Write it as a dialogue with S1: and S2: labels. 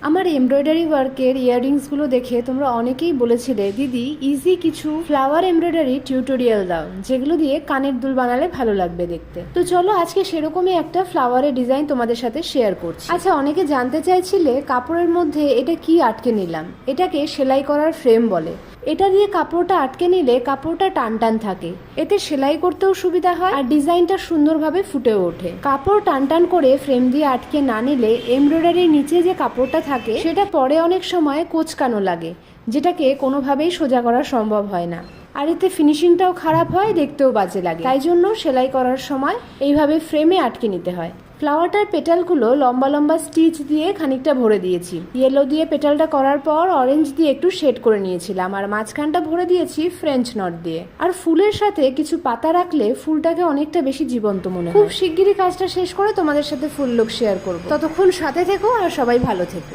S1: আমার এমব্রয়ডারি ওয়ার্কের ইয়াররিংসগুলো দেখে তোমরা অনেকেই বলেছিলে দিদি ইজি কিছু ফ্লাওয়ার এমব্রয়ডারি টিউটোরিয়াল দাও, যেগুলো দিয়ে কানের দুল বানালে ভালো লাগবে দেখতে। তো চলো আজকে সেরকমই একটা ফ্লাওয়ারের ডিজাইন তোমাদের সাথে শেয়ার করছি। আচ্ছা, অনেকে জানতে চাইছিলে কাপড়ের মধ্যে এটা কি আটকে নিলাম। এটাকে সেলাই করার ফ্রেম বলে। এটা দিয়ে কাপড়টা আটকে নিলে কাপড়টা টান টান থাকে, এতে সেলাই করতেও সুবিধা হয় আর ডিজাইনটা সুন্দরভাবে ফুটেও ওঠে। কাপড় টান টান করে ফ্রেম দিয়ে আটকে না নিলে এমব্রয়ডারির নিচে যে কাপড়টা থাকে সেটা পরে অনেক সময় কোঁচকানো লাগে, যেটাকে কোনোভাবেই সোজা করা সম্ভব হয় না। আর এতে ফিনিশিংটাও খারাপ হয়, দেখতেও বাজে লাগে। তাই জন্য সেলাই করার সময় এইভাবে ফ্রেমে আটকে নিতে হয়। ফ্লাওয়ারটার পেটালগুলো লম্বা লম্বা স্টিচ দিয়ে খানিকটা ভরে দিয়েছি। ইয়েলো দিয়ে পেটালটা করার পর অরেঞ্জ দিয়ে একটু শেড করে নিয়েছিলাম, আর মাঝখানটা ভরে দিয়েছি ফ্রেঞ্চ নট দিয়ে। আর ফুলের সাথে কিছু পাতা রাখলে ফুলটাকে অনেকটা বেশি জীবন্ত মনে হয়। খুব শিগগিরই কাজটা শেষ করে তোমাদের সাথে ফুল লুক শেয়ার করব। ততক্ষণ সাথে থেকো আর সবাই ভালো থেকো।